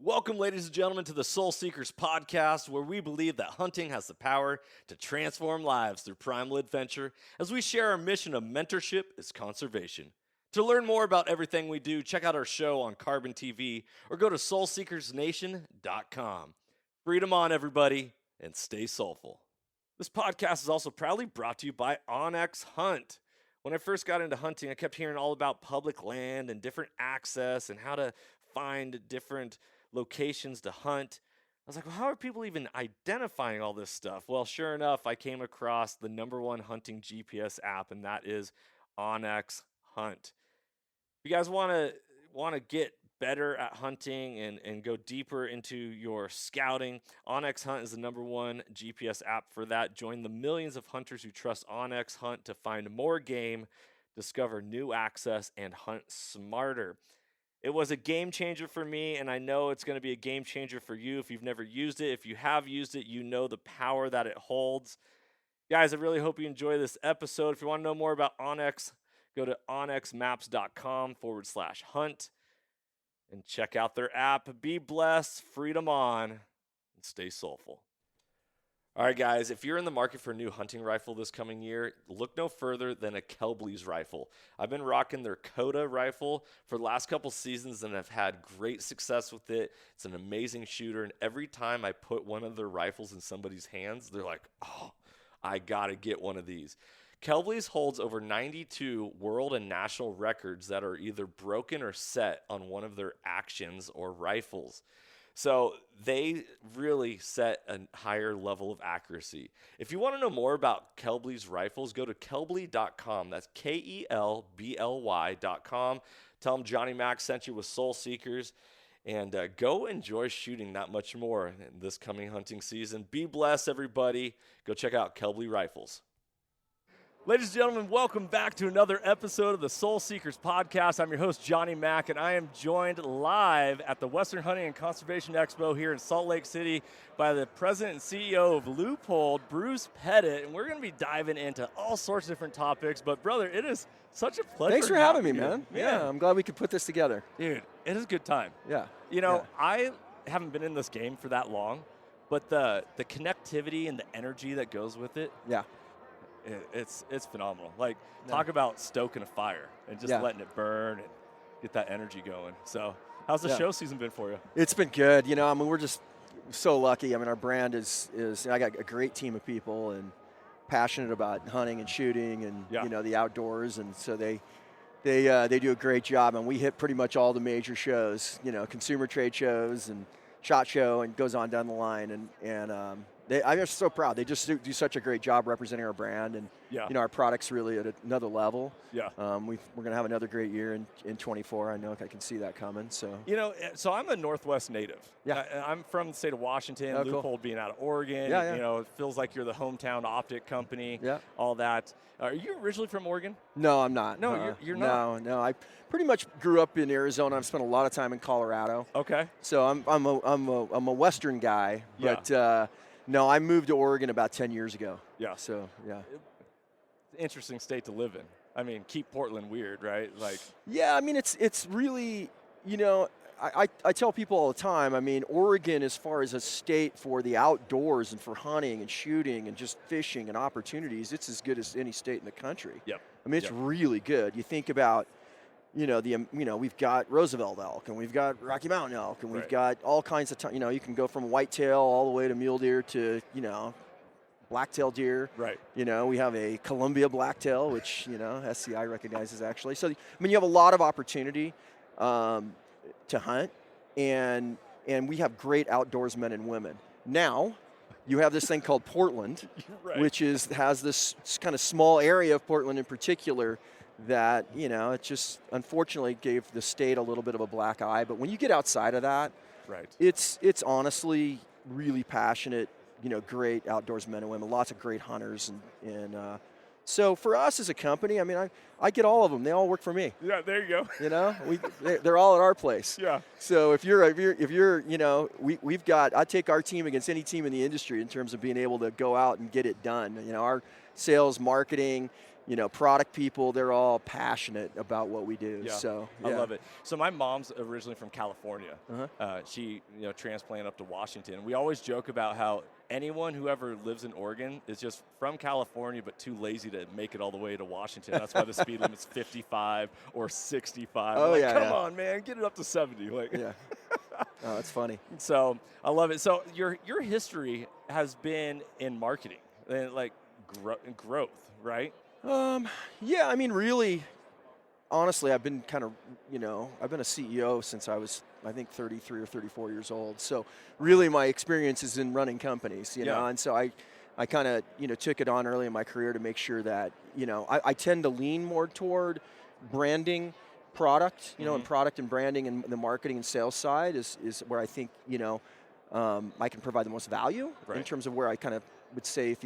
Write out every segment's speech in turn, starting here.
Welcome, ladies and gentlemen, to the Soul Seekers podcast, where we believe that hunting has the power to transform lives through primal adventure as we share our mission of mentorship is conservation. To learn more about everything we do, check out our show on Carbon TV or go to soulseekersnation.com. Freedom on, everybody, and stay soulful. This podcast is also proudly brought to you by Onyx Hunt. When I first got into hunting, I kept hearing all about public land and different access and how to find different locations to hunt. I was like, well, how are people even identifying all this stuff? Well, sure enough, I came across the #1 hunting GPS app, and that is Onyx Hunt. If you guys want to get better at hunting and go deeper into your scouting, Onyx Hunt is the #1 GPS app for that. Join the millions of hunters who trust Onyx Hunt to find more game, discover new access, and hunt smarter. It was a game changer for me, and I know it's going to be a game changer for you if you've never used it. If you have used it, you know the power that it holds. Guys, I really hope you enjoy this episode. If you want to know more about Onyx, go to onyxmaps.com/hunt and check out their app. Be blessed, freedom on, and stay soulful. All right, guys, if you're in the market for a new hunting rifle this coming year, look no further than a Kelbly's rifle. I've been rocking their Koda rifle for the last couple seasons, and I've had great success with it. It's an amazing shooter, and every time I put one of their rifles in somebody's hands, they're like, oh, I got to get one of these. Kelbly's holds over 92 world and national records that are either broken or set on one of their actions or rifles. So they really set a higher level of accuracy. If you want to know more about Kelbly's rifles, go to kelbly.com. That's KELBLY.com. Tell them Johnny Mac sent you with Soul Seekers, and go enjoy shooting that much more in this coming hunting season. Be blessed, everybody. Go check out Kelbly Rifles. Ladies and gentlemen, welcome back to another episode of the Soul Seekers podcast. I'm your host, Johnny Mac, and I am joined live at the Western Hunting and Conservation Expo here in Salt Lake City by the president and CEO of Loophole, Bruce Pettet, and we're going to be diving into all sorts of different topics. But, brother, it is such a pleasure. Thanks for having me, man. Yeah, I'm glad we could put this together. Dude, it is a good time. Yeah. You know, I haven't been in this game for that long, but the connectivity and the energy that goes with it, yeah. It's phenomenal. Like, talk about stoking a fire and just letting it burn and get that energy going. So how's the show season been for you? It's been good. You know, I mean, we're just so lucky. I mean, our brand is I got a great team of people and passionate about hunting and shooting and, you know, the outdoors. And so they do a great job. And we hit pretty much all the major shows, you know, consumer trade shows and SHOT Show and goes on down the line. I'm just so proud. They just do such a great job representing our brand, and you know, our product's really at another level. Yeah. We're going to have another great year in 24. I know I can see that coming. So you know, so I'm a Northwest native. Yeah. I'm from the state of Washington. Oh, Loophole cool. being out of Oregon. Yeah. You know, it feels like you're the hometown optic company. Yeah. All that. Are you originally from Oregon? No, I'm not. No, you're not. No. I pretty much grew up in Arizona. I've spent a lot of time in Colorado. Okay. So I'm a Western guy, but. No, I moved to Oregon about 10 years ago. Yeah. So, yeah. It's an interesting state to live in. I mean, keep Portland weird, right? Like. Yeah, I mean, it's really, you know, I tell people all the time, I mean, Oregon, as far as a state for the outdoors and for hunting and shooting and just fishing and opportunities, it's as good as any state in the country. Yep. I mean, it's really good. You think about, you know, we've got Roosevelt elk, and we've got Rocky Mountain elk, and we've got all kinds of, you know, you can go from whitetail all the way to mule deer to, you know, blacktail deer. Right. You know, we have a Columbia blacktail, which, you know, SCI recognizes actually. So, I mean, you have a lot of opportunity to hunt, and we have great outdoors men and women. Now, you have this thing called Portland, which has this kind of small area of Portland in particular that, you know, it just unfortunately gave the state a little bit of a black eye. But when you get outside of that, it's honestly really passionate, you know, great outdoors men and women, lots of great hunters. And so for us as a company, I mean, I get all of them. They all work for me. Yeah, there you go. You know, they're all at our place. Yeah. So if you're, you know, we've got, I take our team against any team in the industry in terms of being able to go out and get it done. You know, our sales, marketing, product people, they're all passionate about what we do. Yeah, So I love it. So my mom's originally from California. Uh-huh. She, transplanted up to Washington. We always joke about how anyone who ever lives in Oregon is just from California but too lazy to make it all the way to Washington. That's why the speed limit's 55 or 65. Oh, Like, yeah, come yeah. on, man, get it up to 70. Like, Yeah. Oh, that's funny. So I love it. So your history has been in marketing and like growth, right? Yeah, I mean, really, honestly, I've been kind of, I've been a CEO since I was, I think, 33 or 34 years old. So really my experience is in running companies, Yeah. and so I kind of, took it on early in my career to make sure that, I tend to lean more toward branding, product, and product and branding and the marketing and sales side is where I think, I can provide the most value in terms of where I kind of would say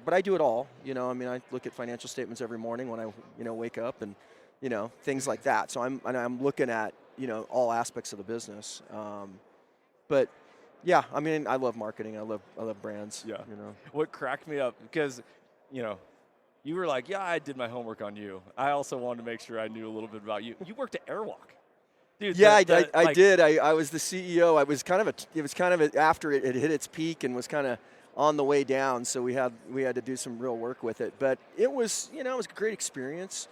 but I do it all, I mean, I look at financial statements every morning when I, wake up and, things like that. So I'm looking at, all aspects of the business. But yeah, I mean, I love marketing. I love brands. Yeah. What cracked me up because, you were like, yeah, I did my homework on you. I also wanted to make sure I knew a little bit about you. You worked at Airwalk. Dude, yeah, I did. I was the CEO. It was kind of after it hit its peak and was kind of on the way down. So we had to do some real work with it. But it was, it was a great experience.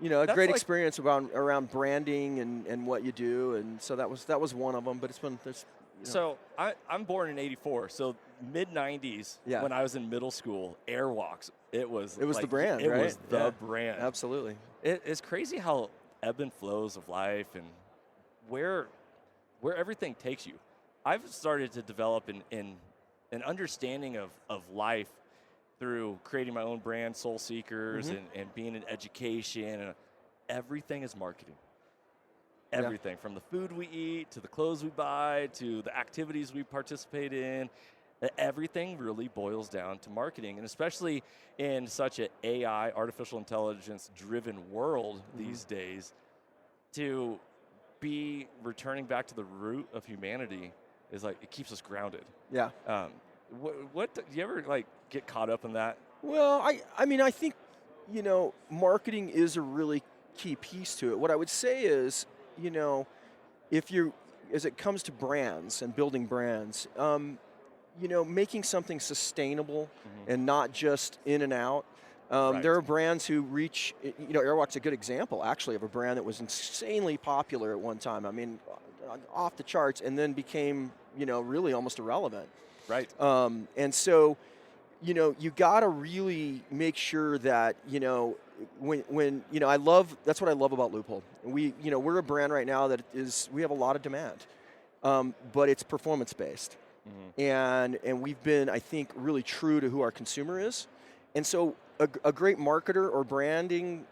A great experience around branding and what you do. And so that was one of them. But it's been this. So I'm born in '84. So mid '90s, when I was in middle school, Airwalks. It was the brand. It right? was the brand. Absolutely. It's crazy how ebb and flows of life and where everything takes you. I've started to develop an understanding of life through creating my own brand, Soul Seekers, and being in education. And everything is marketing. Everything from the food we eat to the clothes we buy to the activities we participate in. Everything really boils down to marketing, and especially in such an AI, artificial intelligence-driven world these days, to be returning back to the root of humanity is like it keeps us grounded. Yeah. What do you ever like get caught up in that? Well, I mean, I think marketing is a really key piece to it. What I would say is, as it comes to brands and building brands, making something sustainable and not just in and out. There are brands who reach, Airwalk's a good example, actually, of a brand that was insanely popular at one time. I mean, off the charts, and then became, really almost irrelevant. Right. And so, you got to really make sure that, when that's what I love about Loophole. We're a brand right now that we have a lot of demand, but it's performance based. And we've been, I think, really true to who our consumer is. And so a great marketer or branding,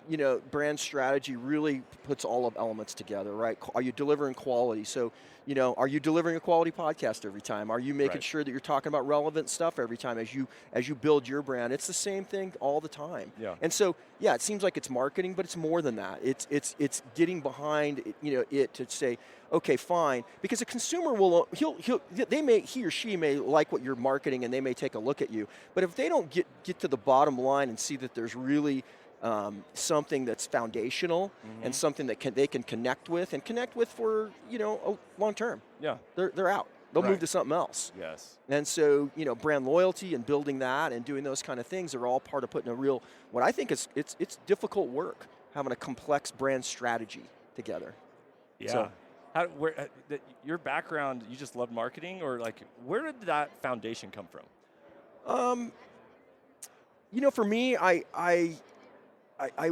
brand strategy really puts all of elements together, right? Are you delivering quality? So, are you delivering a quality podcast every time? Are you making sure that you're talking about relevant stuff every time as you build your brand? It's the same thing all the time. Yeah. And so, yeah, it seems like it's marketing, but it's more than that. It's getting behind, it to say, okay, fine, because a consumer will he or she may like what you're marketing and they may take a look at you, but if they don't get to the bottom line and see that there's really something that's foundational and something that they can connect with for a long term. Yeah, they're out. They'll move to something else. Yes. And so brand loyalty and building that and doing those kind of things are all part of putting what I think is it's difficult work having a complex brand strategy together. Yeah. So, your background, you just love marketing, or like where did that foundation come from? For me, I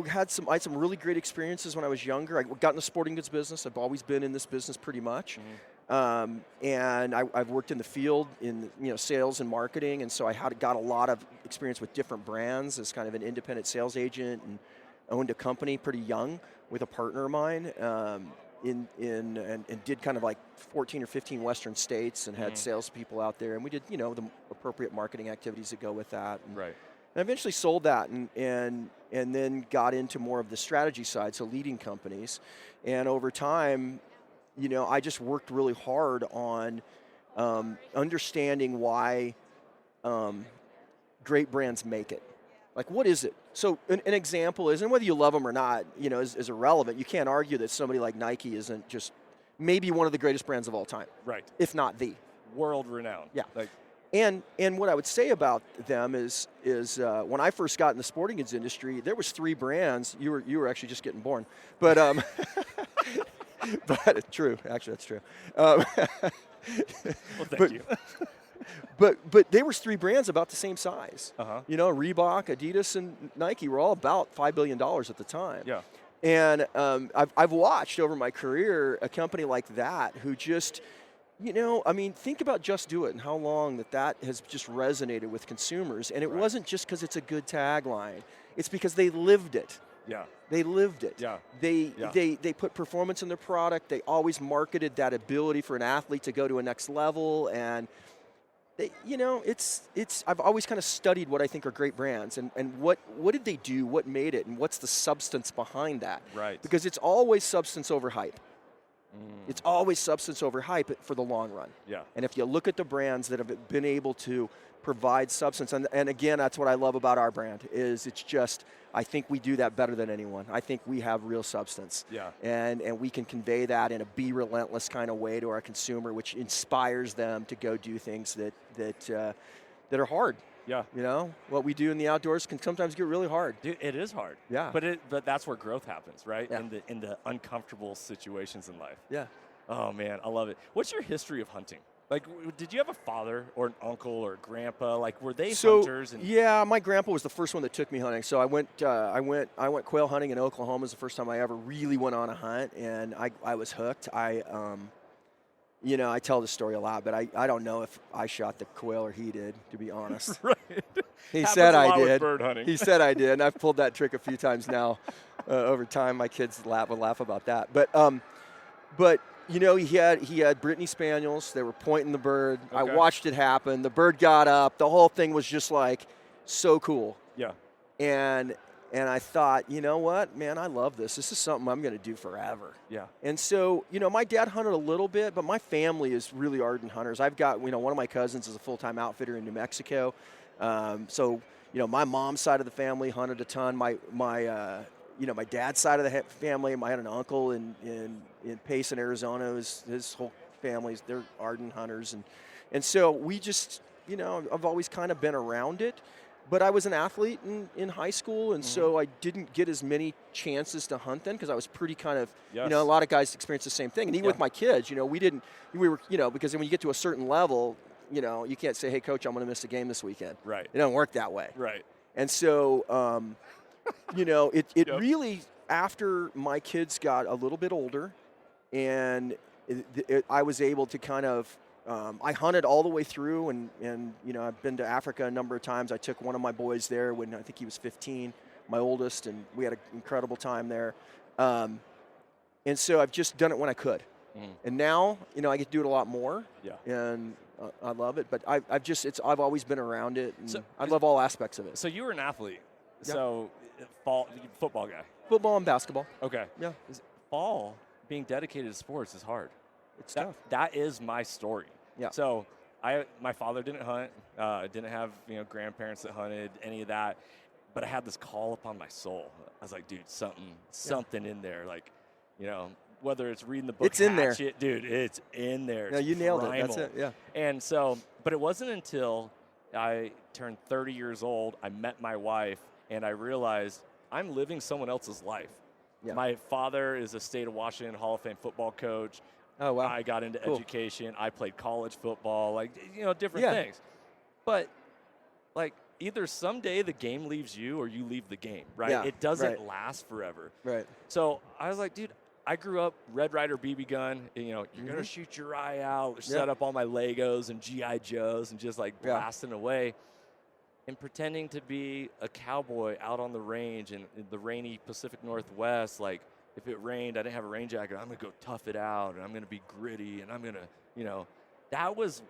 had some really great experiences when I was younger. I got in the sporting goods business. I've always been in this business pretty much. And I've worked in the field in sales and marketing, and so I got a lot of experience with different brands as kind of an independent sales agent, and owned a company pretty young with a partner of mine. And did kind of like 14 or 15 Western states and had salespeople out there, and we did the appropriate marketing activities that go with that. And I eventually sold that and then got into more of the strategy side, so leading companies. And over time, I just worked really hard on understanding why great brands make it. Like, what is it? So an example is, and whether you love them or not, is irrelevant. You can't argue that somebody like Nike isn't just maybe one of the greatest brands of all time, Right. if not the. World renowned. Yeah. Like, and what I would say about them is when I first got in the sporting goods industry, there was 3 brands. You were actually just getting born, but but true. Actually, that's true. well, thank you. But they were 3 brands about the same size. Uh-huh. Reebok, Adidas, and Nike were all about $5 billion at the time. Yeah. And I've watched over my career a company like that who just, think about Just Do It and how long that has just resonated with consumers. And it wasn't just because it's a good tagline. It's because they lived it. Yeah. They lived it. Yeah. They put performance in their product. They always marketed that ability for an athlete to go to a next level. And I've always kind of studied what I think are great brands and what did they do, what made it, and what's the substance behind that. Right. Because it's always substance over hype. It's always substance over hype for the long run. Yeah. And if you look at the brands that have been able to provide substance, and again, that's what I love about our brand, is it's just, I think we do that better than anyone. I think we have real substance. Yeah. And we can convey that in a be relentless kind of way to our consumer, which inspires them to go do things that are hard. Yeah. What we do in the outdoors can sometimes get really hard. Dude, it is hard. Yeah. But that's where growth happens, right? Yeah. In the uncomfortable situations in life. Yeah. Oh man, I love it. What's your history of hunting? Like, did you have a father or an uncle or a grandpa? Like, were they hunters? Yeah, my grandpa was the first one that took me hunting. So I went quail hunting in Oklahoma. It was the first time I ever really went on a hunt, and I was hooked. I tell this story a lot, but I don't know if I shot the quail or he did, to be honest. Right. He Happens said a I lot with did. bird hunting. He said I did, and I've pulled that trick a few times now over time. My kids would laugh about that. But he had Brittany Spaniels. They were pointing the bird. Okay. I watched it happen. The bird got up. The whole thing was just like so cool. Yeah. And I thought, you know what, man, I love this. This is something I'm going to do forever. Yeah. And so, my dad hunted a little bit, but my family is really ardent hunters. I've got, one of my cousins is a full-time outfitter in New Mexico. So, my mom's side of the family hunted a ton. My dad's side of the family, I had an uncle in Payson, Arizona. His whole family's, they're ardent hunters. And so we just, I've always kind of been around it. But I was an athlete in high school, and so I didn't get as many chances to hunt then because I was pretty kind of, Yes. a lot of guys experience the same thing. And even with my kids, we were, because when you get to a certain level, you can't say, hey, coach, I'm going to miss a game this weekend. Right. It doesn't work that way. Right. And so, it Yep. really, after my kids got a little bit older, and I was able to kind of, I hunted all the way through, and I've been to Africa a number of times. I took one of my boys there when I think he was 15, my oldest, and we had an incredible time there. And so I've just done it when I could. And now, I get to do it a lot more. Yeah. And I love it. But I've always been around it, and So I love all aspects of it. So you were an athlete. Yeah. So football guy. Football and basketball. Okay. Yeah. Fall being dedicated to sports is hard. It's tough. That is my story. Yeah. So my father didn't hunt. Didn't have grandparents that hunted, any of that. But I had this call upon my soul. I was like, dude, something in there. Like, whether it's reading the book, It's in there. Hatchet, dude. It's in there. Yeah, It's you nailed it. primal. That's it. Yeah. And so, but it wasn't until I turned 30 years old, I met my wife, and I realized I'm living someone else's life. Yeah. My father is a state of Washington Hall of Fame football coach. Oh, wow. I got into Cool. education. I played college football, different Yeah. things. But, either someday the game leaves you or you leave the game, right? Yeah, It doesn't right. last forever. Right. So I was like, dude, I grew up Red Ryder BB gun. You're going to shoot your eye out, set up all my Legos and G.I. Joes and just blasting away. And pretending to be a cowboy out on the range in the rainy Pacific Northwest, if it rained, I didn't have a rain jacket, I'm going to go tough it out, and I'm going to be gritty, and I'm going to, that was,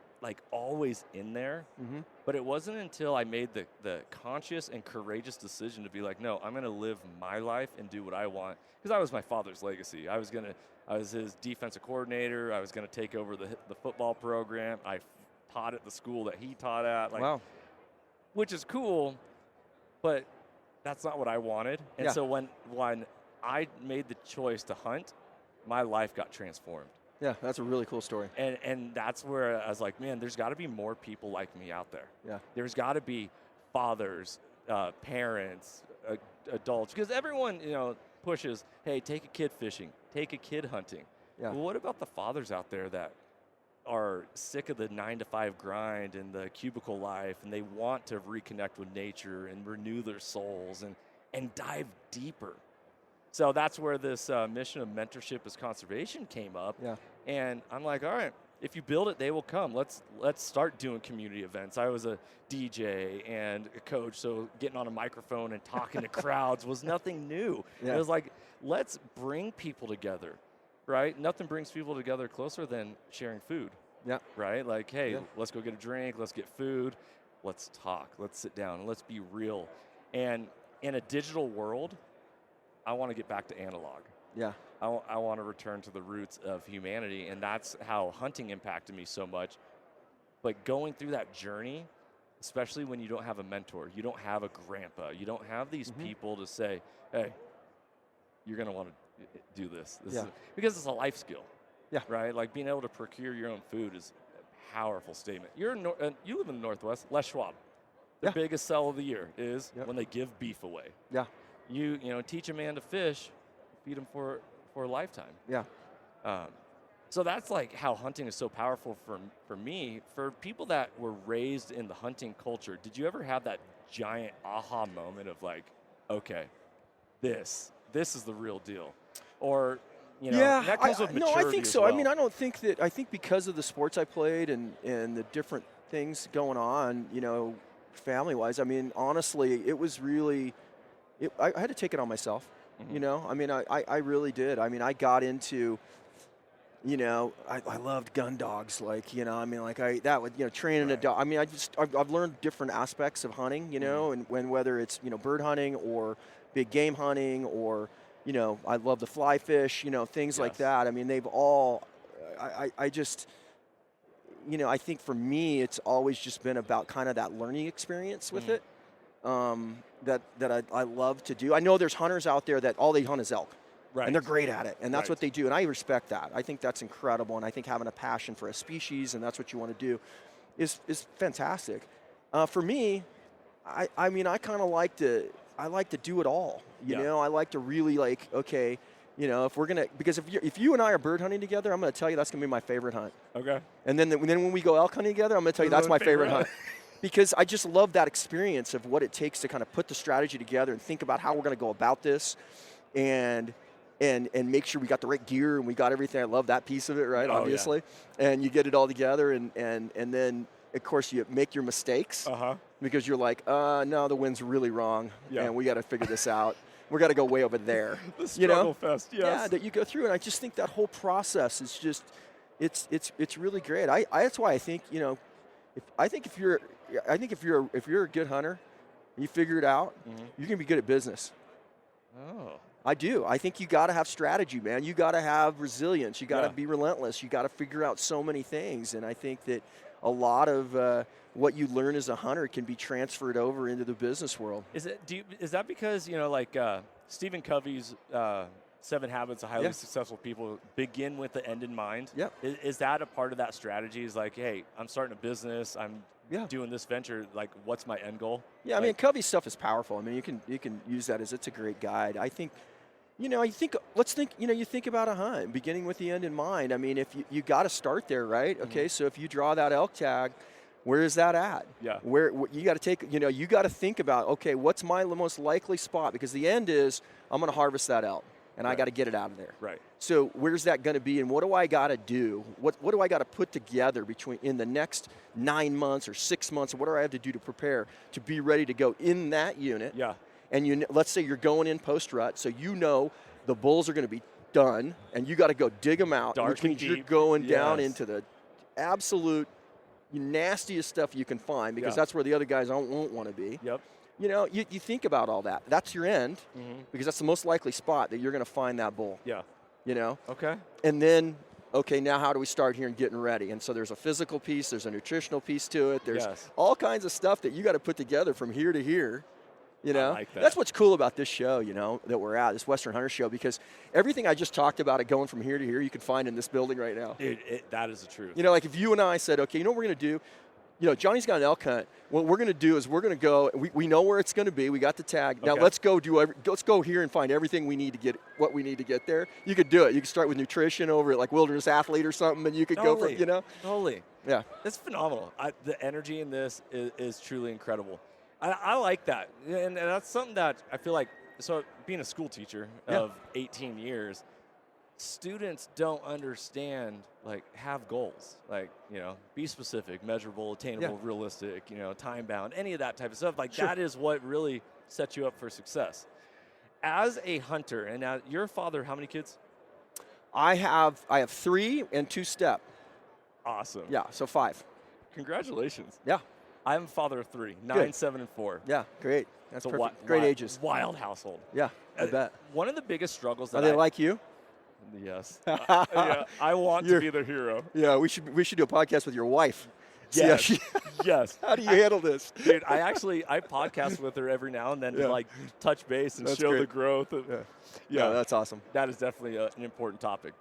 always in there. Mm-hmm. But it wasn't until I made the conscious and courageous decision to be like, no, I'm going to live my life and do what I want. Because I was my father's legacy. I was his defensive coordinator. I was going to take over the football program. I taught at the school that he taught at. Wow. Which is cool, but that's not what I wanted. And Yeah. so when I made the choice to hunt, my life got transformed. Yeah, that's a really cool story. And that's where I was like, man, there's got to be more people like me out there. Yeah. There's got to be fathers, parents, adults, because everyone, pushes, hey, take a kid fishing, take a kid hunting. Yeah. Well, what about the fathers out there that are sick of the 9-to-5 grind and the cubicle life, and they want to reconnect with nature and renew their souls and dive deeper? So that's where this mission of mentorship as conservation came up. Yeah. And I'm like, all right, if you build it, they will come. Let's start doing community events. I was a DJ and a coach, so getting on a microphone and talking to crowds was nothing new. Yeah. It was like, let's bring people together, right? Nothing brings people together closer than sharing food. Yeah. Right? Like, hey, Yeah. let's go get a drink, let's get food, let's talk, let's sit down, let's be real. And in a digital world, I want to get back to analog. Yeah. I want to return to the roots of humanity, and that's how hunting impacted me so much. But going through that journey, especially when you don't have a mentor, you don't have a grandpa, you don't have these people to say, hey, you're going to want to do this. Because it's a life skill. Yeah. Right? Like being able to procure your own food is a powerful statement. You live in the Northwest, Les Schwab. The biggest sell of the year is when they give beef away. Yeah. You teach a man to fish, feed him for a lifetime. Yeah. So that's like how hunting is so powerful for me. For people that were raised in the hunting culture, did you ever have that giant aha moment of like, okay, this is the real deal? Or, that comes with maturity no, I think as so. well. I mean, I think because of the sports I played and the different things going on, family-wise, I mean, honestly, it was really, I had to take it on myself, I mean, I really did. I mean, I got into, I loved gun dogs, training a dog. I mean, I've learned different aspects of hunting, and whether it's, bird hunting or big game hunting or, I love the fly fish, things like that. I mean, they've all, I just, I think for me, it's always just been about kind of that learning experience with it that I love to do. I know there's hunters out there that all they hunt is elk. Right. And they're great at it, and that's what they do, and I respect that. I think that's incredible, and I think having a passion for a species, and that's what you want to do, is fantastic. For me, I mean, I kind of like to do it all. You know, I like to really okay, if we're gonna, because if you and I are bird hunting together, I'm gonna tell you that's gonna be my favorite hunt. Okay. And then when we go elk hunting together, I'm gonna tell you that's my favorite hunt. Because I just love that experience of what it takes to kind of put the strategy together and think about how we're gonna go about this, and make sure we got the right gear and we got everything. I love that piece of it, right? Obviously. Yeah. And you get it all together, and then of course you make your mistakes because you're like, no, the wind's really wrong, and we got to figure this out. We got to go way over there. The struggle fest, yes. Yeah, that you go through, and I just think that whole process is just, it's really great. That's why I think if you're a good hunter, and you figure it out, you're gonna be good at business. Oh. I do. I think you got to have strategy, man. You got to have resilience. You got to be relentless. You got to figure out so many things. And I think that a lot of what you learn as a hunter can be transferred over into the business world. Is that because Stephen Covey's 7 Habits of Highly Successful People begin with the end in mind? Yeah. Is that a part of that strategy? Is like, hey, I'm starting a business. I'm doing this venture, like, what's my end goal? Yeah, I mean, Covey's stuff is powerful. I mean, you can use that as it's a great guide. I think, you think about a hunt, beginning with the end in mind. I mean, if you got to start there, right? Okay, so if you draw that elk tag, where is that at? Yeah. Where you got to take, you got to think about, okay, what's my most likely spot? Because the end is, I'm going to harvest that elk, and I got to get it out of there. Right. So where's that going to be, and what do I got to do? What do I got to put together in the next 9 months or 6 months? What do I have to do to prepare to be ready to go in that unit? Yeah. And let's say you're going in post-rut, so the bulls are going to be done, and you got to go dig them out, Dark which means and you're deep. going down into the absolute nastiest stuff you can find, because that's where the other guys won't want to be. Yep. You think about all that. That's your end, because that's the most likely spot that you're going to find that bull. Yeah. Okay. And then, okay, now how do we start here and getting ready? And so there's a physical piece, there's a nutritional piece to it, there's all kinds of stuff that you got to put together from here to here. You know, like that. that's what's cool about this show, you know, that we're at, this Western Hunter Show, because everything I just talked about, it going from here to here, you can find in this building right now. Dude, that is the truth. You know, like if you and I said, okay, you know what we're going to do? You know, Johnny's got an elk hunt. What we're going to do is we're going to go. We know where it's going to be. We got the tag. Now let's go let's go here and find everything we need to get what we need to get there. You could do it. You could start with nutrition over at like Wilderness Athlete or something, and you could go for, you know. Totally. Yeah. It's phenomenal. The energy in this is truly incredible. I like that, and that's something that I feel like. So being a school teacher of 18 years. Students don't understand, like, have goals, like, you know, be specific, measurable, attainable, realistic, you know, time bound, any of that type of stuff. Like, that is what really sets you up for success. As a hunter, and now you're a father, how many kids? I have 3 and 2 step. Awesome. Yeah, so 5. Congratulations. Yeah. I'm a father of 3, 9, 7, and 4. Yeah, great. That's it's perfect. Great ages. Wild household. Yeah, I bet. One of the biggest struggles that Are they like you? Yes. Yeah, I want to be their hero. Yeah, we should do a podcast with your wife. Yes. Yes. How do you handle this? Dude, I podcast with her every now and then to like touch base and show the growth. Yeah, that's awesome. That is definitely an important topic.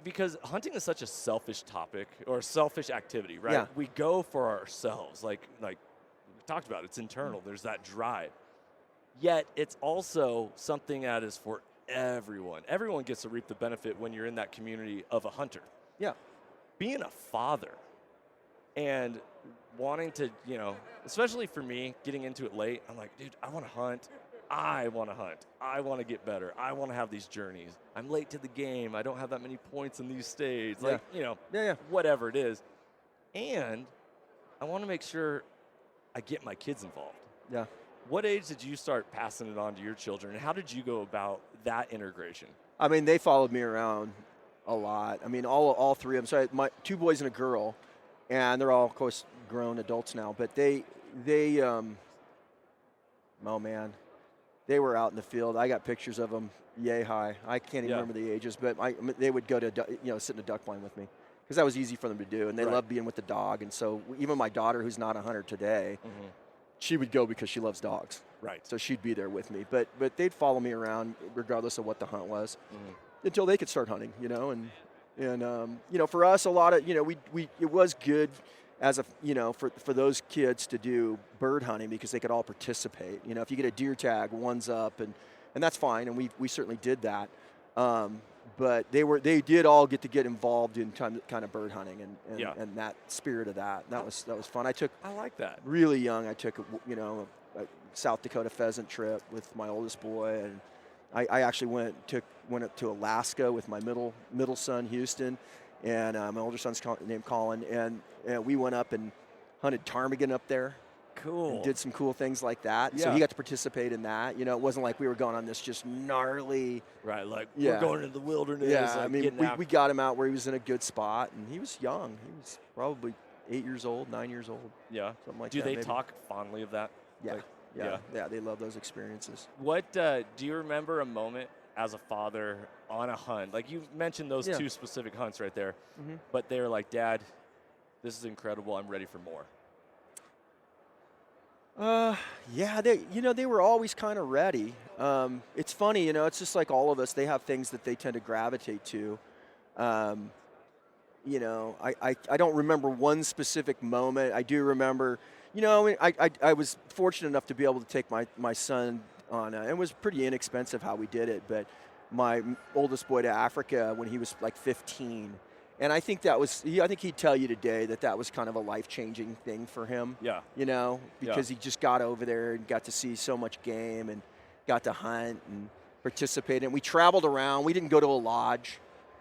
Because hunting is such a selfish topic or selfish activity, right? Yeah. We go for ourselves. Like we talked about, it's internal. There's that drive. Yet it's also something that is for everyone. Everyone gets to reap the benefit when you're in that community of a hunter. Yeah. Being a father and wanting to, you know, especially for me, getting into it late, I'm like, dude, I want to hunt. I want to hunt. I want to get better. I want to have these journeys. I'm late to the game. I don't have that many points in these states. Like, you know, whatever it is. And I want to make sure I get my kids involved. Yeah. What age did you start passing it on to your children, and how did you go about that integration? I mean, they followed me around a lot. I mean, all 3 of them. So I had my 2 boys and a girl, and they're all, of course, grown adults now. But they oh man, they were out in the field. I got pictures of them yay high. I can't even remember the ages, but they would go to sit in a duck blind with me because that was easy for them to do, and they loved being with the dog. And so even my daughter, who's not a hunter today. Mm-hmm. She would go because she loves dogs. Right. So she'd be there with me. But they'd follow me around regardless of what the hunt was until they could start hunting, you know. And you know, for us, a lot of, you know, it was good as a, you know, for those kids to do bird hunting because they could all participate. You know, if you get a deer tag, one's up, and that's fine. And we certainly did that. But they did all get involved in kind of bird hunting and that spirit of that. That was fun. I like that. Really young, I took a South Dakota pheasant trip with my oldest boy, and I actually went up to Alaska with my middle son Houston, and my older son's named Colin, and we went up and hunted ptarmigan up there. Cool. And did some cool things like that. Yeah. So he got to participate in that. You know, it wasn't like we were going on this just gnarly. Right, like we're going into the wilderness. Yeah, like I mean, we got him out where he was in a good spot, and he was young. He was probably 8 years old, 9 years old. Yeah. Something like that. Do they maybe. talk fondly of that? Yeah. Yeah, they love those experiences. What do you remember a moment as a father on a hunt? Like you mentioned those 2 specific hunts right there, but they were like, Dad, this is incredible. I'm ready for more. Yeah, they were always kind of ready. It's funny, you know, it's just like all of us, they have things that they tend to gravitate to. You know, I don't remember one specific moment. I do remember, you know, I was fortunate enough to be able to take my son on, it was pretty inexpensive how we did it, but my oldest boy to Africa when he was like 15. And I think I think he'd tell you today that was kind of a life-changing thing for him. Yeah. You know, because he just got over there and got to see so much game and got to hunt and participate. And we traveled around. We didn't go to a lodge.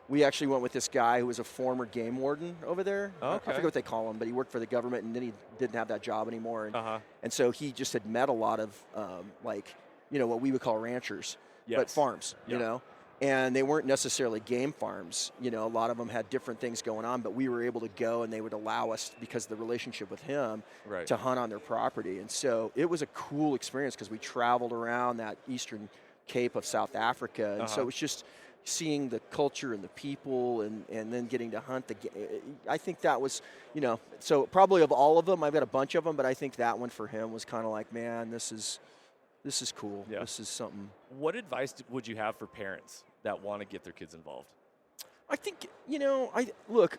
We actually went with this guy who was a former game warden over there. Okay. I forget what they call him, but he worked for the government, and then he didn't have that job anymore. And so he just had met a lot of, like, you know, what we would call ranchers, but farms, you know. And they weren't necessarily game farms. You know, a lot of them had different things going on, but we were able to go, and they would allow us, because of the relationship with him, to hunt on their property. And so it was a cool experience because we traveled around that eastern Cape of South Africa. And so it was just seeing the culture and the people and then getting to hunt. I think that was, you know, so probably of all of them, I've got a bunch of them, but I think that one for him was kind of like, man, this is This is cool. Yeah. This is something. What advice would you have for parents that want to get their kids involved? I think, look,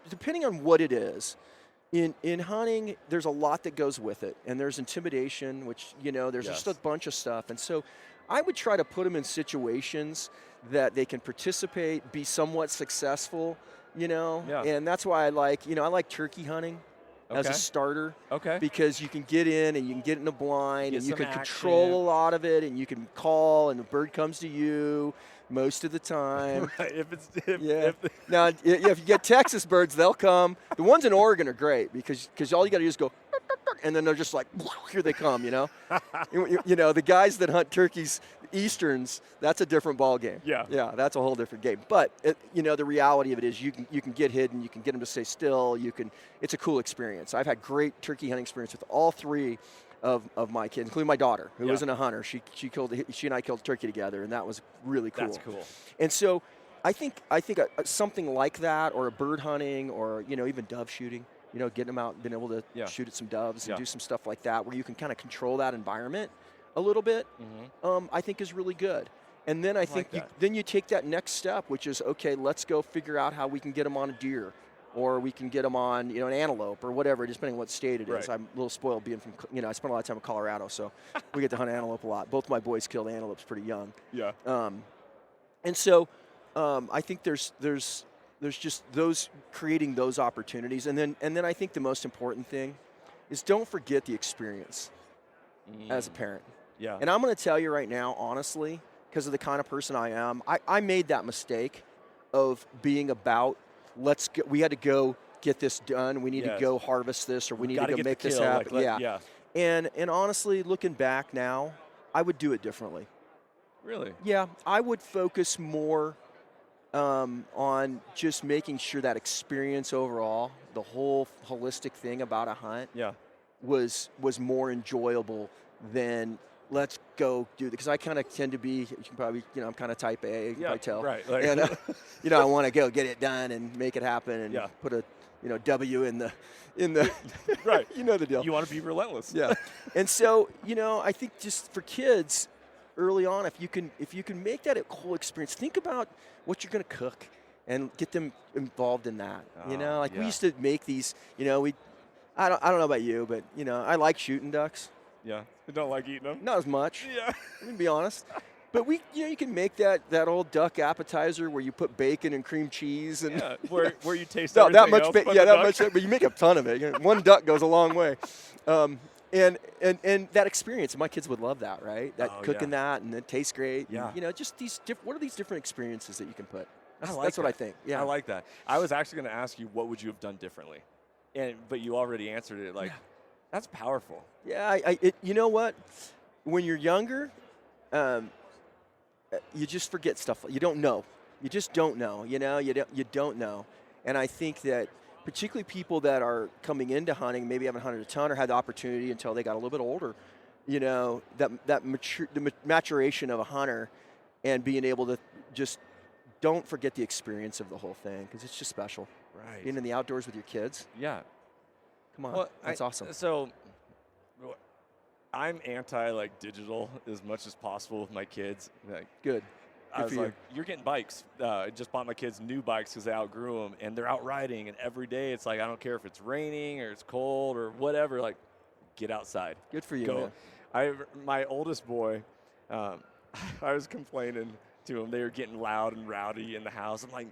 depending on what it is, in hunting, there's a lot that goes with it. And there's intimidation, which, there's just a bunch of stuff. And so I would try to put them in situations that they can participate, be somewhat successful, Yeah. And that's why I like turkey hunting as a starter. Okay. Because you can get in and you can get in a blind and you can action. control a lot of it and you can call and the bird comes to you most of the time. Now, if you get Texas birds, they'll come. The ones in Oregon are great because all you got to do is go, and then they're just like, here they come, The guys that hunt turkeys, Easterns, that's a different ball game. Yeah, that's a whole different game. But, the reality of it is you can get hidden, you can get them to stay still, it's a cool experience. I've had great turkey hunting experience with all three of my kids, including my daughter, who isn't a hunter. She and I killed a turkey together, and that was really cool. That's cool. And so I think something like that, or a bird hunting, or even dove shooting, getting them out, being able to shoot at some doves and do some stuff like that, where you can kind of control that environment a little bit, I think is really good. And then I think then you take that next step, which is, okay, let's go figure out how we can get them on a deer, or we can get them on, an antelope or whatever, just depending on what state it is. I'm a little spoiled being from, I spent a lot of time in Colorado, so we get to hunt antelope a lot. Both my boys killed antelopes pretty young. Yeah. And so I think there's just those, creating those opportunities. And then I think the most important thing is don't forget the experience as a parent. Yeah. And I'm going to tell you right now, honestly, because of the kind of person I am, I made that mistake of being about, we had to go get this done. We need to go harvest this, or we need to go make this happen. And honestly, looking back now, I would do it differently. Really? Yeah, I would focus more on just making sure that experience overall, the whole holistic thing about a hunt, was more enjoyable than let's go do it. Because I kind of tend to be, you can probably, I'm kind of type A, you can probably tell. Right. And, I want to go get it done and make it happen and put a, W in the right. You know the deal. You want to be relentless. Yeah. And so, I think just for kids early on, if you can make that a cool experience, think about what you're going to cook and get them involved in that. We used to make these, I don't know about you, but, I like shooting ducks. Yeah. I don't like eating them. Not as much. Yeah. Let me be honest. But you can make that old duck appetizer where you put bacon and cream cheese and where you taste that much. Else that much. But you make a ton of it. One duck goes a long way. And that experience, my kids would love that, right? Cooking that and it tastes great. Yeah. And, just these. What are these different experiences that you can put? That's what I think. Yeah. I like that. I was actually going to ask you, what would you have done differently? But you already answered it. That's powerful. Yeah. You know what? When you're younger, you just forget stuff. You don't know. You just don't know. You don't know. And I think that particularly people that are coming into hunting, maybe haven't hunted a ton or had the opportunity until they got a little bit older, the maturation of a hunter and being able to just don't forget the experience of the whole thing, because it's just special. Right. Being in the outdoors with your kids. Yeah. Come on. That's awesome. So I'm anti digital as much as possible with my kids. Good. I was like, you're getting bikes. I just bought my kids new bikes because they outgrew them, and they're out riding. And every day it's I don't care if it's raining or it's cold or whatever. Get outside. Good for you, Go. man. My oldest boy, I was complaining to him. They were getting loud and rowdy in the house. I'm like,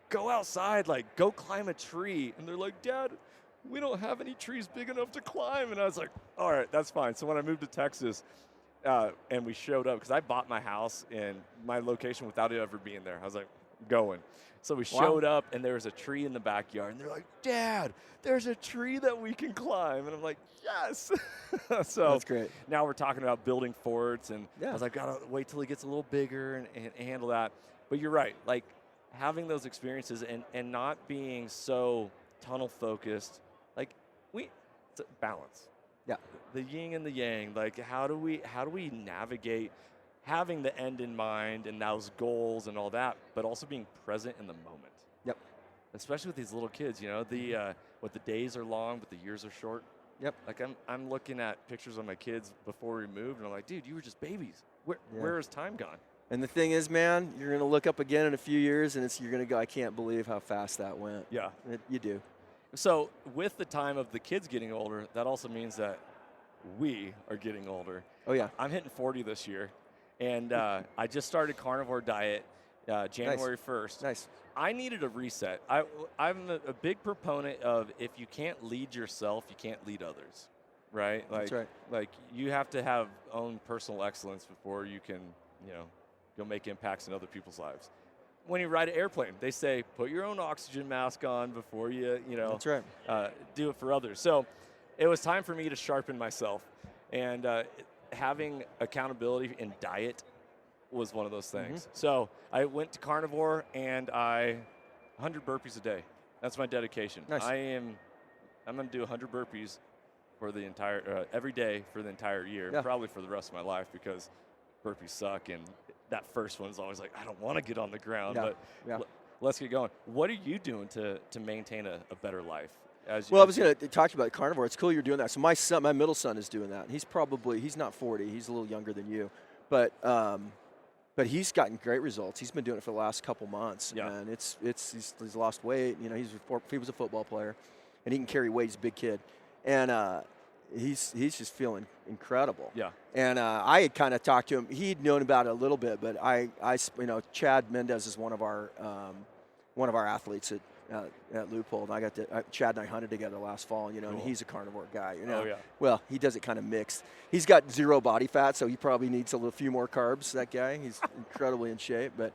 go outside. Go climb a tree. And they're like, Dad, we don't have any trees big enough to climb. And I was like, all right, that's fine. So when I moved to Texas, and we showed up, because I bought my house in my location without it ever being there. I was like, going. So we showed up, and there was a tree in the backyard. And they're like, Dad, there's a tree that we can climb. And I'm like, yes. So that's great. Now we're talking about building forts. And I was like, got to wait till he gets a little bigger and handle that. But you're right. Having those experiences and not being so tunnel focused, it's a balance. Yeah. The yin and the yang, how do we navigate having the end in mind and those goals and all that, but also being present in the moment. Yep. Especially with these little kids, the days are long, but the years are short. Yep. Like I'm looking at pictures of my kids before we moved, and I'm like, dude, you were just babies. Yeah. Where has time gone? And the thing is, man, you're going to look up again in a few years, and you're going to go, I can't believe how fast that went. Yeah. You do. So with the time of the kids getting older, that also means that we are getting older. Oh, yeah. I'm hitting 40 this year, and I just started carnivore diet January 1st. Nice. I needed a reset. I'm a big proponent of if you can't lead yourself, you can't lead others, right? Like, That's right. Like you have to have own personal excellence before you can, go make impacts in other people's lives. When you ride an airplane, they say put your own oxygen mask on before you, That's right. do it for others. So it was time for me to sharpen myself, and having accountability in diet was one of those things. So I went to carnivore, and 100 burpees a day. That's my dedication. Nice. I'm going to do 100 burpees for the entire every day for the entire year, probably for the rest of my life, because burpees suck, and that first one's always like, I don't want to get on the ground, but let's get going. What are you doing to maintain a better life? I was going to talk about carnivore. It's cool you're doing that. So my middle son is doing that. He's not 40. He's a little younger than you, but he's gotten great results. He's been doing it for the last couple months, and he's lost weight. He was a football player, and he can carry weight. He's a big kid, and he's just feeling incredible. Yeah. And I had kind of talked to him. He'd known about it a little bit, but Chad Mendez is one of our athletes at Loophole, and Chad and I hunted together last fall. Cool. And he's a carnivore guy. Oh, yeah. Well, he does it kind of mixed. He's got zero body fat, so he probably needs a few more carbs. That guy, he's incredibly in shape, but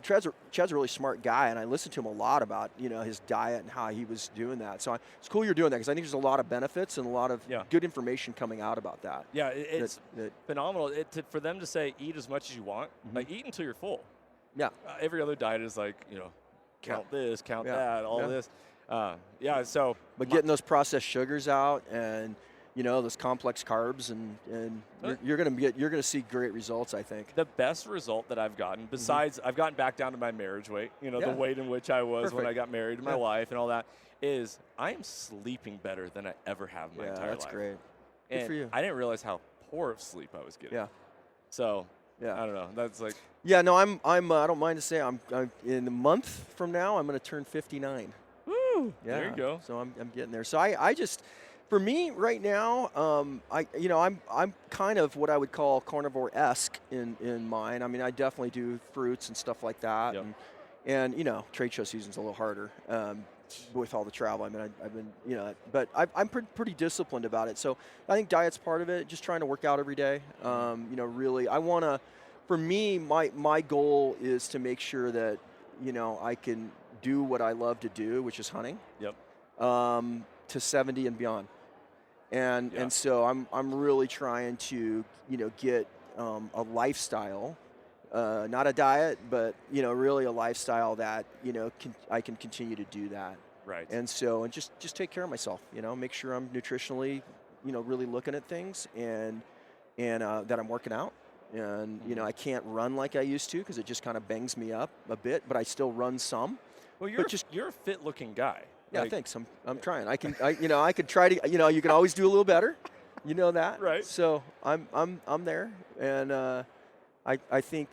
Chad's a really smart guy, and I listened to him a lot about his diet and how he was doing that. So it's cool you're doing that, because I think there's a lot of benefits and a lot of good information coming out about that. Yeah, it's phenomenal for them to say eat as much as you want, like eat until you're full. Yeah. Every other diet is like count this, count that, all this. So but getting those processed sugars out and those complex carbs, and you're going to see great results, I think. The best result that I've gotten, besides I've gotten back down to my marriage weight, the weight in which I was when I got married to my wife and all that, is I am sleeping better than I ever have in my entire life. That's great. And good for you. I didn't realize how poor of sleep I was getting. Yeah. So I don't know. That's like. Yeah. No, I'm. I don't mind to say I'm in a month from now I'm going to turn 59. Woo! Yeah. There you go. So I'm getting there. So I just. For me, right now, I'm kind of what I would call carnivore-esque in mine. I mean, I definitely do fruits and stuff like that, and trade show season's a little harder with all the travel. I mean, I've been, but I'm pretty disciplined about it. So I think diet's part of it. Just trying to work out every day. Really, I want to. For me, my goal is to make sure that I can do what I love to do, which is hunting. Yep. To 70 and beyond. And so I'm really trying to get a lifestyle, not a diet, but really a lifestyle that I can continue to do that. Right. And so just take care of myself. Make sure I'm nutritionally really looking at things, and that I'm working out. And I can't run like I used to, because it just kind of bangs me up a bit, but I still run some. Well, you're a fit looking guy. Yeah, thanks. I'm trying. I could try to. You can always do a little better. You know that. Right. So I'm there, and I think,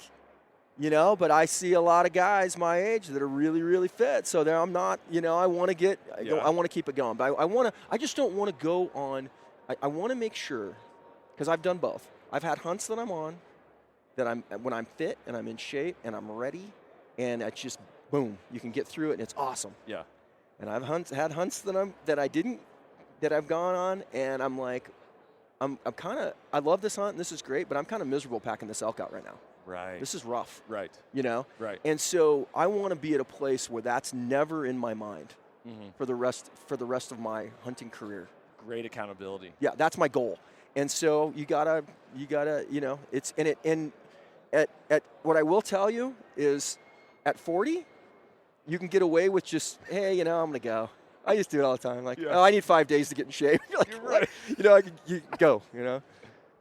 but I see a lot of guys my age that are really, really fit. So I'm not. I want to I want to keep it going, but I just don't want to go on. I want to make sure, because I've done both. I've had hunts that I'm on, when I'm fit and I'm in shape and I'm ready, and it's just boom, you can get through it, and it's awesome. Yeah. And I've had hunts that I've gone on, and I'm like, I love this hunt, and this is great, but I'm kind of miserable packing this elk out right now. Right. This is rough. Right. Right. And so I want to be at a place where that's never in my mind for the rest of my hunting career. Great accountability. Yeah, that's my goal. And so you gotta, it's in it. And at what I will tell you is, at 40. You can get away with just, hey, I'm going to go. I just do it all the time. Like, I need 5 days to get in shape. You're like, You're right. you go,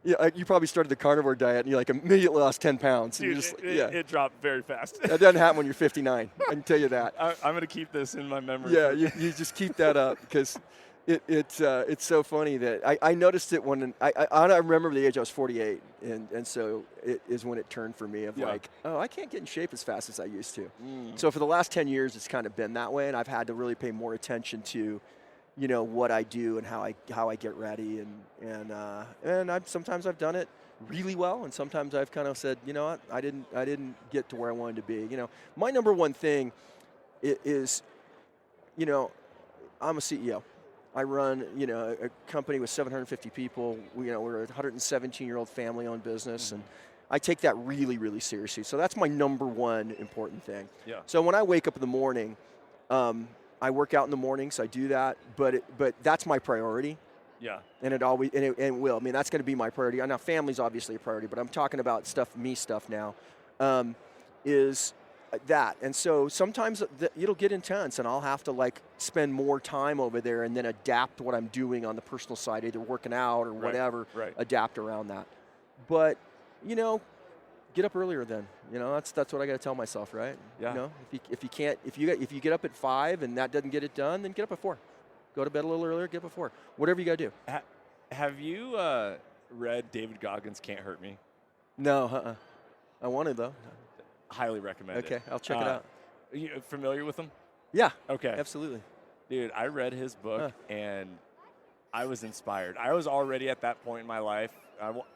Yeah, you probably started the carnivore diet and you like immediately lost 10 pounds. And Dude, you just, it dropped very fast. That doesn't happen when you're 59. I can tell you that. I'm going to keep this in my memory. Yeah, you just keep that up because it's so funny that I noticed it when I remember the age I was 48, and so it is when it turned for me of like, oh, I can't get in shape as fast as I used to. So for the last 10 years, it's kind of been that way, and I've had to really pay more attention to, what I do and how I get ready, and sometimes I've done it really well, and sometimes I've kind of said, you know what, I didn't get to where I wanted to be. My number one thing is, I'm a CEO. I run, a company with 750 people. We're a 117-year-old family-owned business, and I take that really, really seriously. So that's my number one important thing. Yeah. So when I wake up in the morning, I work out in the mornings. I do that, but that's my priority. Yeah. And it always and it will. I mean, that's going to be my priority. Now, family's obviously a priority, but I'm talking about stuff now. Is that, and so sometimes it'll get intense, and I'll have to spend more time over there, and then adapt what I'm doing on the personal side, either working out or whatever. Right. Adapt around that. But get up earlier then. That's what I got to tell myself, right? Yeah. If you get up at 5 and that doesn't get it done, then get up at 4. Go to bed a little earlier, get up at 4. Whatever you got to do. Have you read David Goggins' Can't Hurt Me? No, I wanted though. Highly recommend it. Okay, I'll check it out. Are you familiar with him? Yeah. Okay. Absolutely. Dude, I read his book and I was inspired. I was already at that point in my life.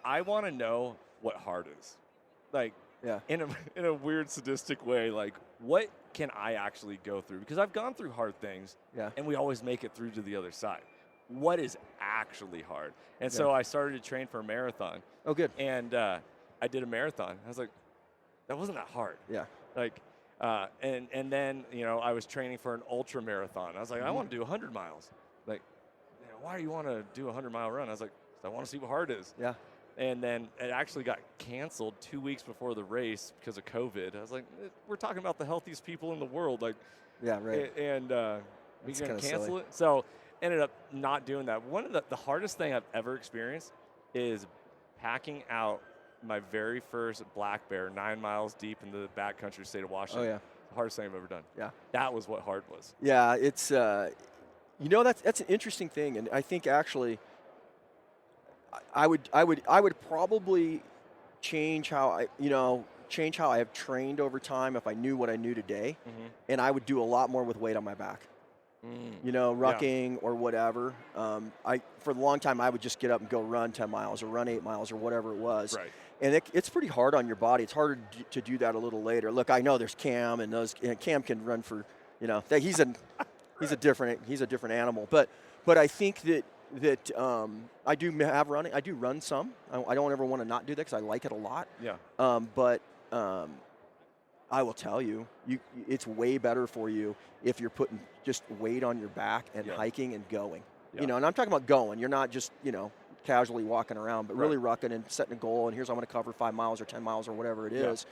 I want to know what hard is. In a weird sadistic way, what can I actually go through? Because I've gone through hard things, and we always make it through to the other side. What is actually hard? And so I started to train for a marathon. Oh, good. And I did a marathon. I was like, that wasn't that hard. Yeah. And then I was training for an ultra marathon. I was like, I want to do 100 miles. Why do you want to do a 100-mile run? I was like, I want to see what hard is. Yeah. And then it actually got canceled 2 weeks before the race because of COVID. I was like, we're talking about the healthiest people in the world. Yeah, right. And we're going to cancel silly. it. So ended up not doing that. One of the hardest thing I've ever experienced is packing out my very first black bear 9 miles deep in the backcountry state of Washington. Oh, yeah. The hardest thing I've ever done. Yeah. That was what hard was. Yeah, it's, that's an interesting thing. And I think actually I would probably change how I have trained over time if I knew what I knew today. And I would do a lot more with weight on my back. Rucking or whatever. For a long time, I would just get up and go run 10 miles or run 8 miles or whatever it was. Right. And it's pretty hard on your body. It's harder to do that a little later. Look, I know there's Cam, and Cam can run for, he's a different animal. But I think that I do have running. I do run some. I don't ever want to not do that because I like it a lot. Yeah. But I will tell you, it's way better for you if you're putting just weight on your back and hiking and going. Yeah. And I'm talking about going. You're not just, casually walking around, but really rucking and setting a goal, and here's I'm going to cover 5 miles or 10 miles or whatever it is.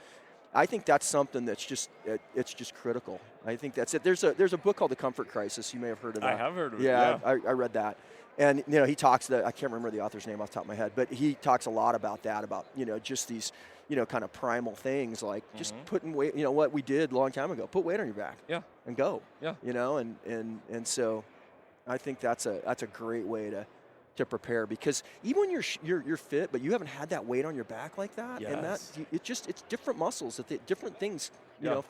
I think that's something that's just it's just critical. I think that's it. There's a book called The Comfort Crisis. You may have heard of that. I have heard of it. Yeah, I read that. And he talks I can't remember the author's name off the top of my head, but he talks a lot about that, about just these kind of primal things like just putting weight. What we did a long time ago, put weight on your back. Yeah. And go. Yeah. And so I think that's a great way to prepare, because even when you're fit, but you haven't had that weight on your back like that, and it's different muscles that different things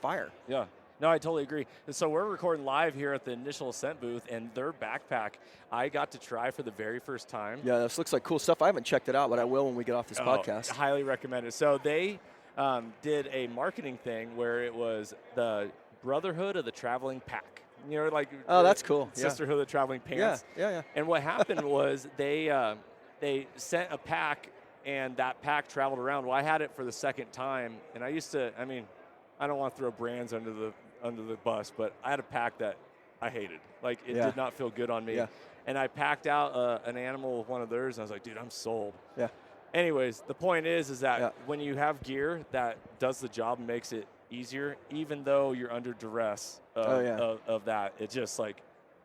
fire. Yeah. No, I totally agree. And so we're recording live here at the Initial Ascent booth, and their backpack I got to try for the very first time. Yeah, this looks like cool stuff. I haven't checked it out, but I will when we get off this podcast. Highly recommend it. So they did a marketing thing where it was the Brotherhood of the Traveling Pack. That's cool. Sisterhood of the Traveling Pants. Yeah. And And what happened was they sent a pack, and that pack traveled around. Well, I had it for the second time, and I don't want to throw brands under the bus, but I had a pack that I hated. It did not feel good on me. Yeah. And I packed out an animal with one of theirs, and I was like, dude, I'm sold. Yeah. Anyways, the point is that when you have gear that does the job and makes it easier, even though you're under duress of that, it's just